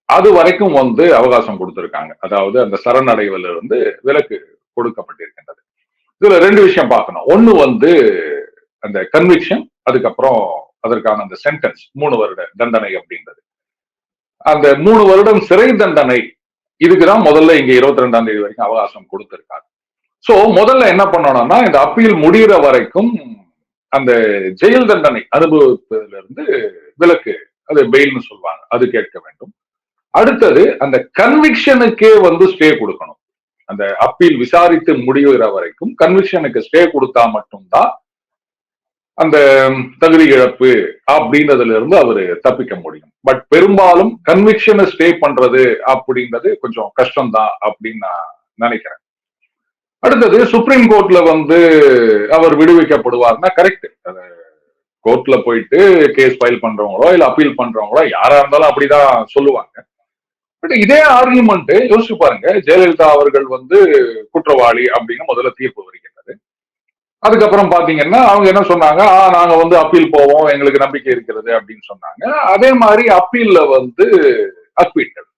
அது வரைக்கும் வந்து அவகாசம் கொடுத்திருக்காங்க. அதாவது அந்த சரணடைவில் இருந்து விலக்கு கொடுக்கப்பட்டிருக்கின்றது. இதுல ரெண்டு விஷயம் பார்க்கணும். ஒண்ணு வந்து அந்த கன்விக்ஷன், அதுக்கப்புறம் அதற்கான அந்த சென்டென்ஸ் 3 வருட தண்டனை அப்படின்றது. அந்த 3 வருடம் சிறை தண்டனை இதுக்குதான் முதல்ல இங்க 22ஆம் தேதி வரைக்கும் அவகாசம் கொடுத்திருக்காங்க. சோ முதல்ல என்ன பண்ணணும்னா இந்த அப்பீல் முடிகிற வரைக்கும் அந்த ஜெயில் தண்டனை அனுபவத்திலிருந்து விலக்கு, அது பெயில்னு சொல்லுவாங்க, அது கேட்க வேண்டும். அடுத்தது அந்த கன்விக்ஷனுக்கே வந்து ஸ்டே கொடுக்கணும். அந்த அப்பீல் விசாரித்து முடிகிற வரைக்கும் கன்விக்ஷனுக்கு ஸ்டே கொடுத்தா மட்டும்தான் அந்த தகுதி இழப்பு அப்படின்றதுல இருந்து அவரு தப்பிக்க முடியும். பட் பெரும்பாலும் கன்விக்ஷனை ஸ்டே பண்றது அப்படின்றது கொஞ்சம் கஷ்டம்தான் அப்படின்னு நான் நினைக்கிறேன். அடுத்தது சுப்ரீம் கோர்ட்ல வந்து அவர் விடுவிக்கப்படுவார்னா கரெக்ட். கோர்ட்ல போயிட்டு கேஸ் ஃபைல் பண்றவங்களோ இல்ல அப்பீல் பண்றவங்களோ யாரா இருந்தாலும் அப்படிதான் சொல்லுவாங்க. பட் இதே ஆர்குமெண்ட் யோசிச்சு பாருங்க, ஜெயலலிதா அவர்கள் வந்து குற்றவாளி அப்படின்னு முதல்ல தீர்ப்பு வருகின்றது. அதுக்கப்புறம் பாத்தீங்கன்னா அவங்க என்ன சொன்னாங்க, நாங்க வந்து அப்பீல் போவோம், எங்களுக்கு நம்பிக்கை இருக்கிறது அப்படின்னு சொன்னாங்க. அதே மாதிரி அப்பீல்ல வந்து அக்விட்டட்.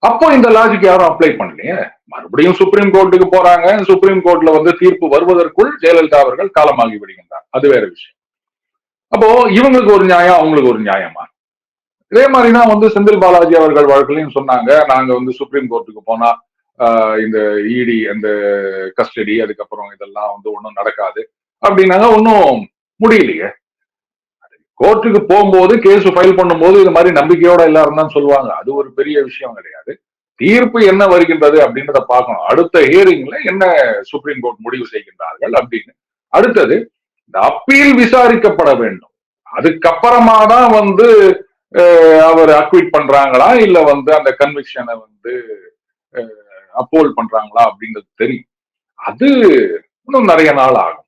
அப்போ இந்த லாஜிக் யாரும் அப்ளை பண்ணலையே. மறுபடியும் சுப்ரீம் கோர்ட்டுக்கு போறாங்க. சுப்ரீம் கோர்ட்ல வந்து தீர்ப்பு வருவதற்குள் ஜெயலலிதா அவர்கள் காலமாகி விடுகின்றார். அது வேற விஷயம். அப்போ இவங்களுக்கு ஒரு நியாயம், அவங்களுக்கு ஒரு நியாயமா? இதே மாதிரிதான் வந்து செந்தில் பாலாஜி அவர்கள் வழக்குலையும் சொன்னாங்க, நாங்க வந்து சுப்ரீம் கோர்ட்டுக்கு போனா இந்த இடி அந்த கஸ்டடி அதுக்கப்புறம் இதெல்லாம் வந்து ஒன்றும் நடக்காது அப்படின்னாங்க. ஒன்னும் முடியலையே. கோர்ட்டுக்கு போகும்போது கேஸ் ஃபைல் பண்ணும்போது இது மாதிரி நம்பிக்கையோட எல்லாரும் தான் சொல்லுவாங்க. அது ஒரு பெரிய விஷயம் கிடையாது. தீர்ப்பு என்ன வருகின்றது அப்படின்றத பார்க்கணும். அடுத்த ஹியரிங்ல என்ன சுப்ரீம் கோர்ட் முடிவு செய்கின்றார்கள் அப்படின்னு. அடுத்தது இந்த அப்பீல் விசாரிக்கப்பட வேண்டும். அதுக்கப்புறமா தான் வந்து அவர் அக்விட் பண்றாங்களா இல்ல வந்து அந்த கன்விக்ஷனை வந்து அப்போல் பண்றாங்களா அப்படின்றது தெரியும். அது இன்னும் நிறைய நாள் ஆகும்.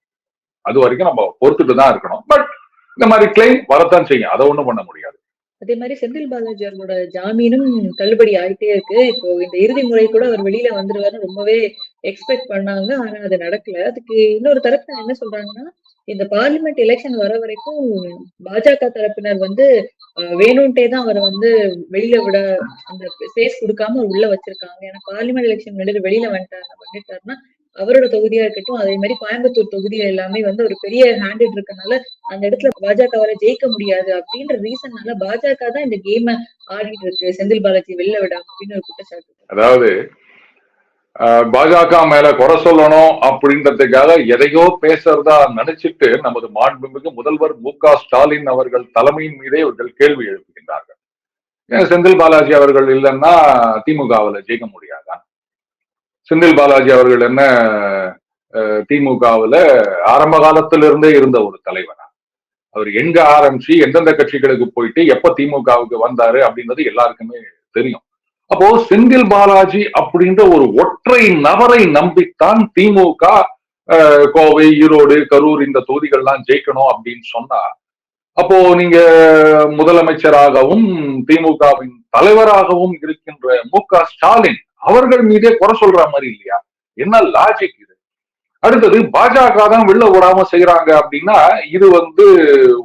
அது வரைக்கும் நம்ம பொறுத்துட்டு தான் இருக்கணும். பட் இந்த மாதிரி கிளைம் வரத்தான் செய்யும், அதை ஒண்ணும் பண்ண முடியாது. அதே மாதிரி செந்தில் பாலாஜி அவர்களோட ஜாமீனும் தள்ளுபடி ஆயிட்டே இருக்கு. இப்போ இந்த இறுதி முறை கூட அவர் வெளியில வந்துருவாருன்னு ரொம்பவே எக்ஸ்பெக்ட் பண்ணாங்க. ஆனா அது நடக்கல. அதுக்கு இன்னொரு தரப்புல என்ன சொல்றாங்கன்னா, இந்த பார்லிமெண்ட் எலெக்ஷன் வர வரைக்கும் பாஜக தரப்பினர் வந்து வேணும்ட்டே தான் அவரை வந்து வெளியில விட அந்த ஸ்பேஸ் கொடுக்காம உள்ள வச்சிருக்காங்க. ஏன்னா பார்லிமெண்ட் எலெக்ஷன் வெளியில வந்துட்டாருன்னா அவரோட தொகுதியா இருக்கட்டும், அதே மாதிரி கோயம்புத்தூர் தொகுதியில எல்லாமே வந்து ஒரு பெரிய ஹேண்டட் இருக்கனால அந்த இடத்துல பாஜகவால ஜெயிக்க முடியாது அப்படின்ற ரீசன்னால பாஜக தான் இந்த கேம ஆடிட்டு இருக்கு, செந்தில் பாலாஜி வெளில விடாம அப்படின்னு ஒரு குற்றச்சாட்டு. அதாவது பாஜக மேல குறை சொல்லணும் அப்படின்றதுக்காக எதையோ பேசுறதா நினைச்சிட்டு நமது மாண்புமிகு முதல்வர் மு.க. ஸ்டாலின் அவர்கள் தலைமையின் மீதே இவர்கள் கேள்வி எழுப்புகின்றார்கள். ஏன் செந்தில் பாலாஜி அவர்கள் இல்லைன்னா திமுகவுல ஜெயிக்க முடியாதா? செந்தில் பாலாஜி அவர்கள் என்ன திமுகவுல ஆரம்ப காலத்திலிருந்தே இருந்த ஒரு தலைவரா? அவர் எங்க ஆரம்பிச்சு எந்தெந்த கட்சிகளுக்கு போயிட்டு எப்ப திமுகவுக்கு வந்தாரு அப்படின்றது எல்லாருக்குமே தெரியும். அப்போ செந்தில் பாலாஜி அப்படின்ற ஒரு ஒற்றை நபரை நம்பித்தான் திமுக கோவை, ஈரோடு, கரூர் இந்த தொகுதிகள்லாம் ஜெயிக்கணும் அப்படின்னு சொன்னா, அப்போ நீங்க முதலமைச்சராகவும் திமுகவின் தலைவராகவும் இருக்கின்ற மு.க. ஸ்டாலின் அவர்கள் மீதே குறை சொல்ற மாதிரி இல்லையா? என்ன லாஜிக் இது? அடுத்தது பாஜக தான் வெளில விடாம செய்யறாங்க அப்படின்னா இது வந்து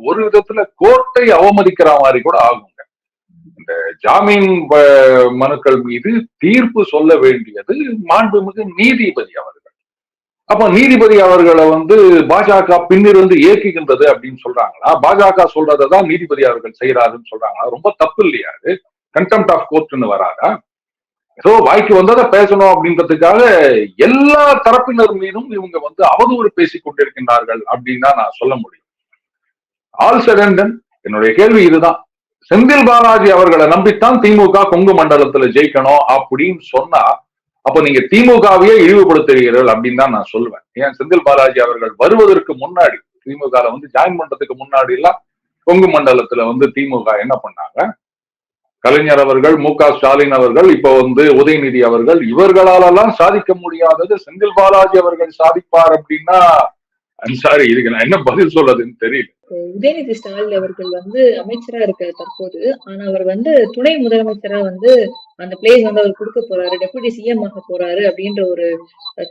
ஒரு விதத்துல கோர்ட்டை அவமதிக்கிற மாதிரி கூட ஆகுங்க. இந்த ஜாமீன் மனுக்கள் மீது தீர்ப்பு சொல்ல வேண்டியது மாண்புமிகு நீதிபதி அவர்கள். அப்ப நீதிபதி அவர்களை வந்து பாஜக பின்னிருந்து இயக்குகின்றது அப்படின்னு சொல்றாங்களா? பாஜக சொல்றதான் நீதிபதி அவர்கள் செய்யறாருன்னு சொல்றாங்களா? ரொம்ப தப்பு இல்லையா? அது கண்டெம்ட் ஆஃப் கோர்ட்னு வராதா? ஏதோ வாய்க்கு வந்ததை பேசணும் அப்படின்றதுக்காக எல்லா தரப்பினர் மீதும் இவங்க வந்து அவதூறு பேசிக் கொண்டிருக்கின்றார்கள் அப்படின்னு தான் நான் சொல்ல முடியும். ஆல் சடன் என்னுடைய கேள்வி இதுதான். செந்தில் பாலாஜி அவர்களை நம்பித்தான் திமுக கொங்கு மண்டலத்துல ஜெயிக்கணும் அப்படின்னு சொன்னா, அப்ப நீங்க திமுகவையே இழிவுபடுத்துகிறீர்கள் அப்படின்னு தான் நான் சொல்லுவேன். ஏன் செந்தில் பாலாஜி அவர்கள் வருவதற்கு முன்னாடி திமுக வந்து ஜாயின் பண்றதுக்கு முன்னாடி எல்லாம் கொங்கு மண்டலத்துல வந்து திமுக என்ன பண்ணாங்க? கலைஞர் அவர்கள், மு.க. ஸ்டாலின் அவர்கள், இப்ப வந்து உதயநிதி அவர்கள், இவர்களாலெல்லாம் சாதிக்க முடியாதது செந்தில் பாலாஜி அவர்கள் சாதிப்பார் அப்படின்னா சாரி, இதுக்கு நான் என்ன பதில் சொல்றதுன்னு தெரியல. உதயநிதி ஸ்டாலின் அவர்கள் வந்து அமைச்சரா இருக்காரு தற்போது. ஆனா அவர் வந்து துணை முதலமைச்சரா வந்து அந்த பிளேஸ் வந்து அவர் குடுக்க போறாரு. டெப்யூட்டி சிஎம் ஆக போறாரு அப்படின்ற ஒரு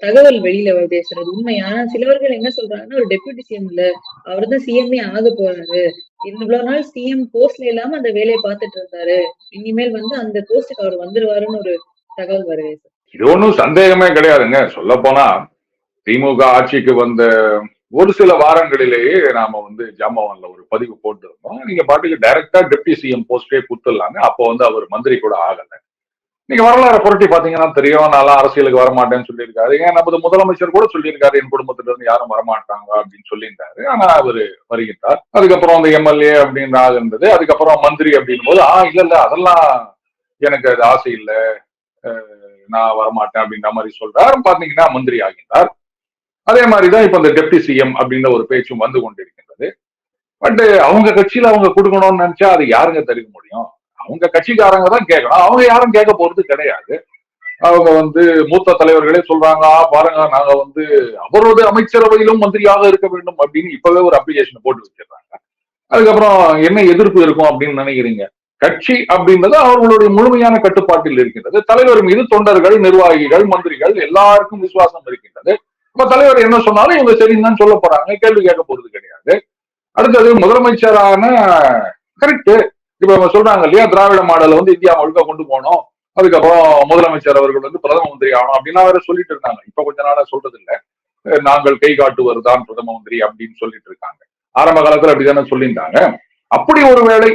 தகவல் வெளியில வருதே சார். அது உண்மையா? சிலவர்கள் என்ன சொல்றாங்கன்னா, ஒரு டெப்யூட்டி சிஎம் இல்ல. அவர்தான் சிஎம்மே ஆக போறாரு. இவ்வளவு நாள் சிஎம் போஸ்ட்ல இல்லாம அந்த வேலையை பார்த்துட்டு இருந்தாரு. இனிமேல் வந்து அந்த போஸ்டுக்கு அவர் வந்துருவாருன்னு ஒரு தகவல் வருது சார். இது ஒன்றும் சந்தேகமே கிடையாதுங்க. சொல்ல போனா திமுக ஆட்சிக்கு வந்த ஒரு சில வாரங்களிலேயே நாம வந்து ஜாம்பவான்ல ஒரு பதிவு போட்டிருந்தோம். நீங்க பாட்டுக்கு டைரக்டா டெப்டி சிஎம் போஸ்டே கொடுத்துடலாங்க. அப்போ வந்து அவர் மந்திரி கூட ஆகல. நீங்க வரலாறு புரட்டி பாத்தீங்கன்னா தெரியும், நான் அரசியலுக்கு வரமாட்டேன்னு சொல்லியிருக்காரு. ஏன் நமது முதலமைச்சர் கூட சொல்லியிருக்காரு, என் குடும்பத்துல இருந்து யாரும் வரமாட்டாங்க அப்படின்னு சொல்லியிருந்தாரு. ஆனா அவரு வருகின்றார். அதுக்கப்புறம் அந்த எம்எல்ஏ அப்படின்னு ஆகுன்றது, அதுக்கப்புறம் மந்திரி அப்படின் போது இல்ல இல்ல அதெல்லாம் எனக்கு அது ஆசை இல்ல, நான் வரமாட்டேன் அப்படின்ற மாதிரி சொல்றாரு. பாத்தீங்கன்னா மந்திரி ஆகின்றார். அதே மாதிரிதான் இப்ப இந்த டெப்டி சிஎம் அப்படின்ற ஒரு பேச்சும் வந்து கொண்டிருக்கின்றது. பட் அவங்க கட்சியில அவங்க கொடுக்கணும்னு நினைச்சா அது யாருங்க தடுக்க முடியும்? அவங்க கட்சிக்காரங்க தான் கேட்கணும். அவங்க யாரும் கேட்க போறது கிடையாது. அவங்க வந்து மூத்த தலைவர்களே சொல்றாங்க, பாருங்க நாங்க வந்து அவரோட அமைச்சரவையிலும் மந்திரியாக இருக்க வேண்டும் அப்படின்னு இப்பவே ஒரு அப்ளிகேஷன் போட்டு வச்சிருக்காங்க. அதுக்கப்புறம் என்ன எதிர்ப்பு இருக்கும் அப்படின்னு நினைக்கிறீங்க? கட்சி அப்படின்றது அவர்களுடைய முழுமையான கட்டுப்பாட்டில் இருக்கின்றது. தலைவர் மீது தொண்டர்கள், நிர்வாகிகள், மந்திரிகள் எல்லாருக்கும் விசுவாசம் இருக்கின்றது. இப்ப தலைவர் என்ன சொன்னாலும் இவங்க சரின்னு தான் சொல்ல போறாங்க, கேள்வி கேட்க போறது கிடையாது. அடுத்தது முதலமைச்சரான கரெக்ட். இப்ப அவங்க சொல்றாங்க இல்லையா, திராவிட மாடலை வந்து இந்தியா முழுக்க கொண்டு போனோம், அதுக்கப்புறம் முதலமைச்சர் அவர்கள் வந்து பிரதம மந்திரி ஆகணும் அப்படின்னா வேற சொல்லிட்டு இருந்தாங்க. இப்ப கொஞ்ச நாளா சொல்றது இல்ல, நாங்கள் கை காட்டுவதுதான் பிரதம மந்திரி அப்படின்னு சொல்லிட்டு இருக்காங்க. ஆரம்ப காலத்துல அப்படித்தானே சொல்லியிருந்தாங்க. அப்படி ஒரு வேளை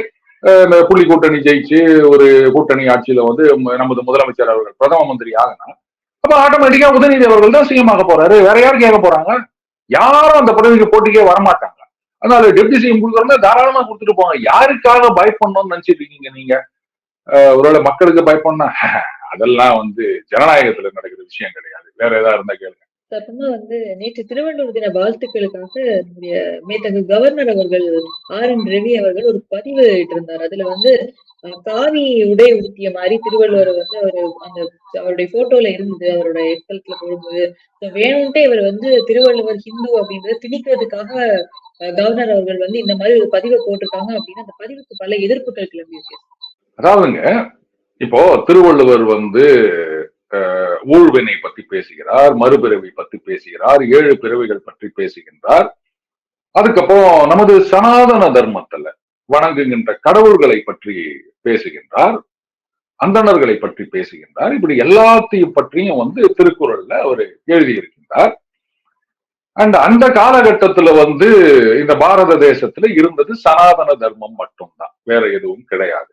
இந்த புள்ளி கூட்டணி ஜெயிச்சு ஒரு கூட்டணி ஆட்சியில வந்து நமது முதலமைச்சர் அவர்கள் பிரதம மந்திரி ஆகினா, அப்ப ஆட்டோமேட்டிக்கா உதயநிதி அவர்கள் தான் சிஎம் ஆக போறாரு. வேற யாரும் கேட்க போறாங்க? யாரும் அந்த பதவிக்கு போட்டிக்கே வரமாட்டாங்க. அதனால டெப்டி சிஎம் கொடுக்கறதா தாராளமா கொடுத்துட்டு போங்க. யாருக்காக பயப்படணும்னு நினைச்சிட்டு இருக்கீங்க நீங்க? ஒருவேளை மக்களுக்கு பயப்படனா அதெல்லாம் வந்து ஜனநாயகத்துல நடக்கிற விஷயம் கிடையாது. வேற ஏதாவது இருந்தா கேளுங்க. அப்புறமா வந்து நேற்று திருவள்ளுவர் தின வாழ்த்துக்களுக்காக நம்முடைய மேதகு கவர்னர் அவர்கள் RN ரவி அவர்கள் ஒரு பதிவு இட்டிருந்தார். அதுல வந்து காவி உடை உடுத்திய மாதிரி திருவள்ளுவர் வந்து அந்த அவருடைய போட்டோல இருந்தது. அவரோட எக்ஸல்ல போடும்போது வேணும்ட்டே இவர் வந்து திருவள்ளுவர் ஹிந்து அப்படின்றத திணிக்கிறதுக்காக கவர்னர் அவர்கள் வந்து இந்த மாதிரி ஒரு பதிவை போட்டிருக்காங்க அப்படின்னு அந்த பதிவுக்கு பல எதிர்ப்புகள் கிளம்பி இருக்கு. அதாவதுங்க, இப்போ திருவள்ளுவர் வந்து ஊழ்வினை பத்தி பேசுகிறார், மறுபிறவி பத்தி பேசுகிறார், 7 பிறவிகள் பற்றி பேசுகின்றார். அதுக்கப்புறம் நமது சனாதன தர்மத்துல வணங்குகின்ற கடவுள்களை பற்றி பேசுகின்றார், அந்தணர்களை பற்றி பேசுகின்றார். இப்படி எல்லாத்தையும் பற்றியும் வந்து திருக்குறள்ல அவர் எழுதியிருக்கின்றார். அண்ட் அந்த காலகட்டத்துல வந்து இந்த பாரத தேசத்துல இருந்தது சனாதன தர்மம் மட்டும்தான், வேற எதுவும் கிடையாது.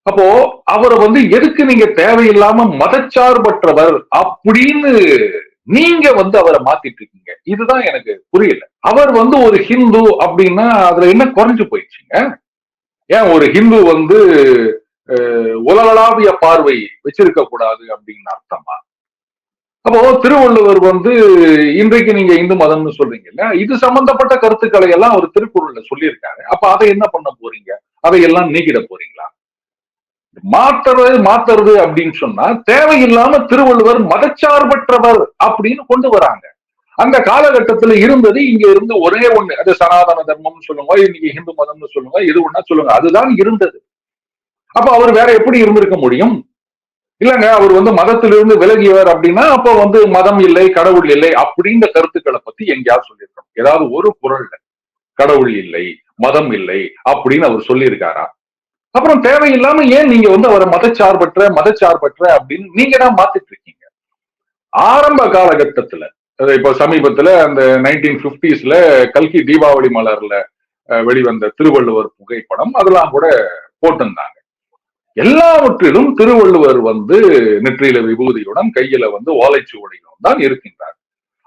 அப்போ அவரை வந்து எதுக்கு நீங்க தேவையில்லாம மதச்சார்பற்றவர் அப்படின்னு நீங்க வந்து அவரை மாத்திட்டு இருக்கீங்க? இதுதான் எனக்கு புரியல. அவர் வந்து ஒரு ஹிந்து அப்படின்னா அதுல என்ன குறைஞ்சு போயிடுச்சுங்க? ஏன் ஒரு ஹிந்து வந்து உலகளாவிய பார்வை வச்சிருக்க கூடாது அப்படின்னு அர்த்தமா? அப்போ திருவள்ளுவர் வந்து இன்றைக்கு நீங்க இந்து மதம்னு சொல்றீங்க இல்ல, இது சம்பந்தப்பட்ட கருத்துக்களை எல்லாம் அவர் திருக்குறள்ல சொல்லியிருக்காரு. அப்ப அதை என்ன பண்ண போறீங்க? அதையெல்லாம் நீக்கிட போறீங்களா? மாத்துறது அப்படின்னு சொன்னா தேவையில்லாம திருவள்ளுவர் மதச்சார்பற்றவர் அப்படின்னு கொண்டு வராங்க. அந்த காலகட்டத்துல இருந்தது இங்க இருந்து ஒரே ஒண்ணு, அது சனாதன தர்மம்னு சொல்லுங்க, இன்னைக்கு ஹிந்து மதம்னு சொல்லுங்க, எது ஒண்ணா சொல்லுங்க, அதுதான் இருந்தது. அப்ப அவர் வேற எப்படி இருந்திருக்க முடியும்? இல்லங்க, அவர் வந்து மதத்திலிருந்து விலகியவர் அப்படின்னா அப்ப வந்து மதம் இல்லை, கடவுள் இல்லை அப்படின்ற கருத்துக்களை பத்தி எங்கேயாவது சொல்லியிருக்கோம்? ஏதாவது ஒரு குறள்ல கடவுள் இல்லை, மதம் இல்லை அப்படின்னு அவர் சொல்லியிருக்காரா? அப்புறம் தேவையில்லாம ஏன் நீங்க வந்து அவரை மதச்சார்பற்ற அப்படின்னு நீங்க தான் மாத்திட்டு இருக்கீங்க? ஆரம்ப காலகட்டத்துல, இப்ப சமீபத்துல அந்த 1950s கல்கி தீபாவளி மலர்ல வெளிவந்த திருவள்ளுவர் புகைப்படம் அதெல்லாம் கூட போட்டிருந்தாங்க. எல்லாவற்றிலும் திருவள்ளுவர் வந்து நெற்றியில விபூதியுடன் கையில வந்து ஓலைச்சுவடியுடன் தான் இருக்கின்றார்.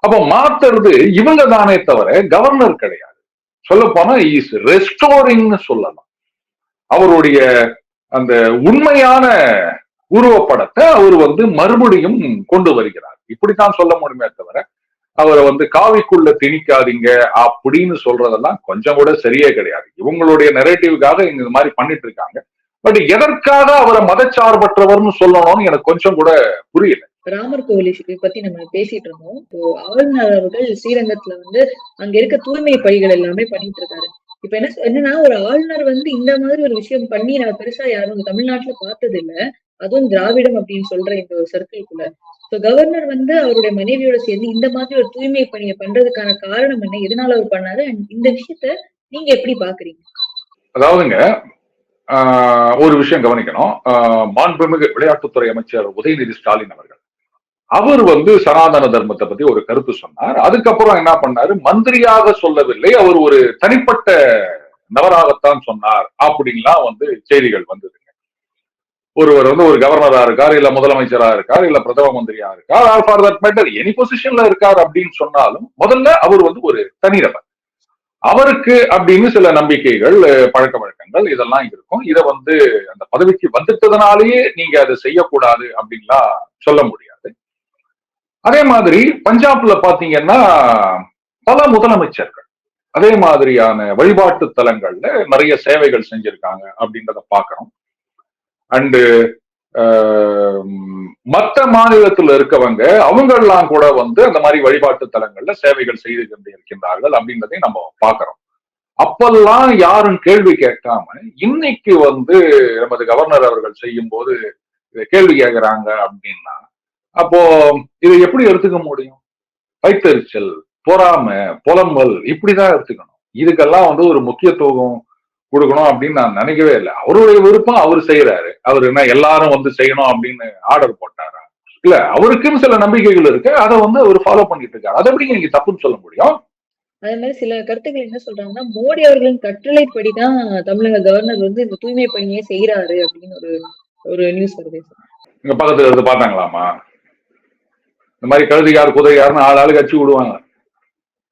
அப்ப மாத்துறது இவங்க தானே தவிர கவர்னர் கிடையாது. சொல்ல போனா இஸ் ரெஸ்டோரிங்னு சொல்லலாம். அவருடைய அந்த உண்மையான உருவப்படத்தை அவர் வந்து மறுபடியும் கொண்டு வருகிறார். இப்படித்தான் சொல்ல முடியுமே தவிர அவரை வந்து காவிக்குள்ள திணிக்காதீங்க அப்படின்னு சொல்றதெல்லாம் கொஞ்சம் கூட சரியே கிடையாது. இவங்களுடைய நெரேட்டிவ்காக இந்த மாதிரி பண்ணிட்டு இருக்காங்க. பட் எதற்காக அவரை மதச்சார்பற்றவர்னு சொல்லணும்னு எனக்கு கொஞ்சம் கூட புரியல. ராமர் கோவில் இஷ்யூ பத்தி நம்ம பேசிட்டு இருந்தோம். இப்போ ஆளுநர் அவர்கள் ஸ்ரீரங்கத்துல வந்து அங்க இருக்க தூய்மை பணிகள் எல்லாமே பண்ணிட்டு இருக்காரு. இப்ப என்னன்னா ஒரு ஆளுநர் வந்து இந்த மாதிரி ஒரு விஷயம் பண்ணி நான் பெருசா யாரும் தமிழ்நாட்டுல பார்த்தது இல்ல. அதுவும் திராவிடம் அப்படின்னு சொல்ற இந்த ஒரு சர்க்கிள்குள்ள. இப்போ கவர்னர் வந்து அவருடைய மனைவியோட சேர்ந்து இந்த மாதிரி ஒரு தூய்மை பணியை பண்றதுக்கான காரணம் என்ன? எதனால அவர் பண்ணாரு? இந்த விஷயத்த நீங்க எப்படி பாக்குறீங்க? அதாவதுங்க, ஒரு விஷயம் கவனிக்கணும். மாண்புமிகு விளையாட்டுத்துறை அமைச்சர் உதயநிதி ஸ்டாலின் அவர்கள் அவர் வந்து சனாதன தர்மத்தை பத்தி ஒரு கருத்து சொன்னார். அதுக்கப்புறம் என்ன பண்ணாரு, மந்திரியாக சொல்லவில்லை, அவர் ஒரு தனிப்பட்ட நபராகத்தான் சொன்னார் அப்படின்லாம் வந்து செய்திகள் வந்ததுங்க. ஒருவர் வந்து ஒரு கவர்னரா இருக்கார், இல்ல முதலமைச்சரா இருக்கார், இல்ல பிரதம மந்திரியா இருக்கார், or for that matter any பொசிஷன்ல இருக்கார் அப்படின்னு சொன்னாலும் முதல்ல அவர் வந்து ஒரு தனிநபர். அவருக்கு அப்படின்னு சில நம்பிக்கைகள், பழக்க வழக்கங்கள் இதெல்லாம் இருக்கும். இதை வந்து அந்த பதவிக்கு வந்துட்டதுனாலேயே நீங்க அதை செய்யக்கூடாது அப்படின்லாம் சொல்ல முடியாது. அதே மாதிரி பஞ்சாப்ல பாத்தீங்கன்னா பல முதலமைச்சர்கள் அதே மாதிரியான வழிபாட்டு தலங்கள்ல நிறைய சேவைகள் செஞ்சிருக்காங்க அப்படின்றத பாக்குறோம். அண்டு மற்ற மாநிலத்தில் இருக்கவங்க அவங்கெல்லாம் கூட வந்து அந்த மாதிரி வழிபாட்டு தலங்கள்ல சேவைகள் செய்து கொண்டு இருக்கின்றார்கள் அப்படின்றதையும் நம்ம பாக்குறோம். அப்பெல்லாம் யாரும் கேள்வி கேட்காம இன்னைக்கு வந்து நமது கவர்னர் அவர்கள் செய்யும் போது கேள்வி கேட்கிறாங்க அப்படின்னா, அப்போ இதை எப்படி எடுத்துக்க முடியும்? வைத்தறிச்சல், பொறாம, புலம்பல் இப்படிதான் எடுத்துக்கணும். இதுக்கெல்லாம் வந்து ஒரு முக்கியத்துவம் கொடுக்கணும் அப்படின்னு நான் நினைக்கவே இல்லை. அவருடைய விருப்பம் அவர் செய்யறாரு. அவர் என்ன எல்லாரும் வந்து செய்யணும் அப்படின்னு ஆர்டர் போட்டாரா? இல்ல, அவருக்குன்னு சில நம்பிக்கைகள் இருக்கு, அதை வந்து அவர் ஃபாலோ பண்ணிட்டு இருக்காரு. அதை எப்படி நீங்க தப்புன்னு சொல்ல முடியும்? அதே மாதிரி சில கருத்துக்கள் என்ன சொல்றாங்கன்னா, மோடி அவர்களின் கட்டளைப்படிதான் தமிழக கவர்னர் வந்து இந்த தூய்மை பணியை செய்யறாரு அப்படின்னு ஒரு நியூஸ் வருது. இங்க பக்கத்துல இருந்து பாத்தாங்களாமா? இந்த மாதிரி கழுதையார் குதிரையாருன்னு ஆளுக்கு அடிச்சு விடுவாங்க.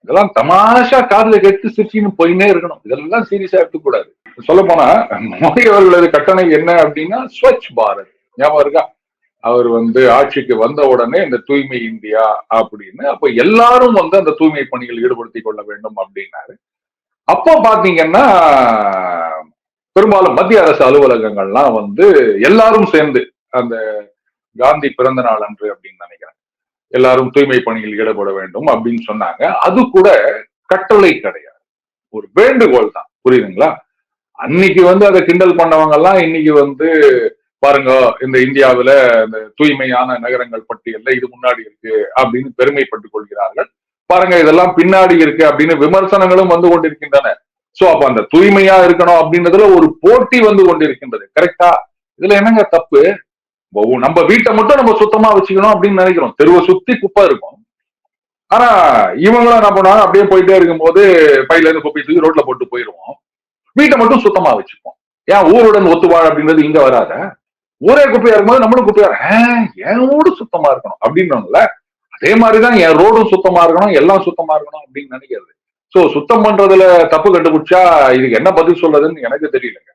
இதெல்லாம் தமாஷா காதுல கேட்டு சிரிச்சின்னு போயினே இருக்கணும். இதெல்லாம் சீரியஸா எடுத்துக்கூடாது. சொல்ல போனா மோடி அவர்களது கட்டளை என்ன அப்படின்னா ஸ்வச் பாரத். ஞாபகம் இருக்கா? அவர் வந்து ஆட்சிக்கு வந்த உடனே இந்த தூய்மை இந்தியா அப்படின்னு, அப்ப எல்லாரும் வந்து அந்த தூய்மை பணிகள் ஈடுபடுத்திக் கொள்ள வேண்டும் அப்படின்னாரு. அப்போ பாத்தீங்கன்னா பெரும்பாலும் மத்திய அரசு அலுவலகங்கள்லாம் வந்து எல்லாரும் சேர்ந்து அந்த காந்தி பிறந்த நாள் அன்று அப்படின்னு நினைக்கிறேன், எல்லாரும் தூய்மை பணியில் ஈடுபட வேண்டும் அப்படின்னு சொன்னாங்க. அது கூட கட்டளை கிடையாது, ஒரு வேண்டுகோள் தான். புரியுதுங்களா? அன்னைக்கு வந்து அதை கிண்டல் பண்ணவங்க எல்லாம் இன்னைக்கு வந்து பாருங்க, இந்த இந்தியாவில இந்த தூய்மையான நகரங்கள் பட்டியல்ல இது முன்னாடி இருக்கு அப்படின்னு பெருமைப்பட்டுக் கொள்கிறார்கள். பாருங்க, இதெல்லாம் பின்னாடி இருக்கு அப்படின்னு விமர்சனங்களும் வந்து கொண்டிருக்கின்றன. சோ அப்ப அந்த தூய்மையா இருக்கணும் அப்படின்றதுல ஒரு போட்டி வந்து கொண்டிருக்கின்றது. கரெக்டா? இதுல என்னங்க தப்பு? நம்ம வீட்டை மட்டும் நம்ம சுத்தமா வச்சுக்கணும் அப்படின்னு நினைக்கிறோம். தெருவை சுத்தி குப்பை இருக்கும். ஆனா இவங்களும் என்ன பண்ணுவாங்க, அப்படியே போயிட்டே இருக்கும்போது பையில இருந்து குப்பை தூக்கி ரோட்ல போட்டு போயிருவோம். வீட்டை மட்டும் சுத்தமா வச்சுப்போம். ஏன் ஊருடன் ஒத்துவாழ் அப்படின்றது இங்க வராத? ஊரே குப்பையா இருக்கும்போது நம்மளும் குப்பையா என் ஊடு சுத்தமா இருக்கணும் அப்படின்றோம்ல. அதே மாதிரிதான் என் ரோடும் சுத்தமா இருக்கணும், எல்லாம் சுத்தமா இருக்கணும் அப்படின்னு நினைக்கிறது. சோ சுத்தம் பண்றதுல தப்பு கண்டுபிடிச்சா இதுக்கு என்ன பதில் சொல்றதுன்னு எனக்கு தெரியலங்க.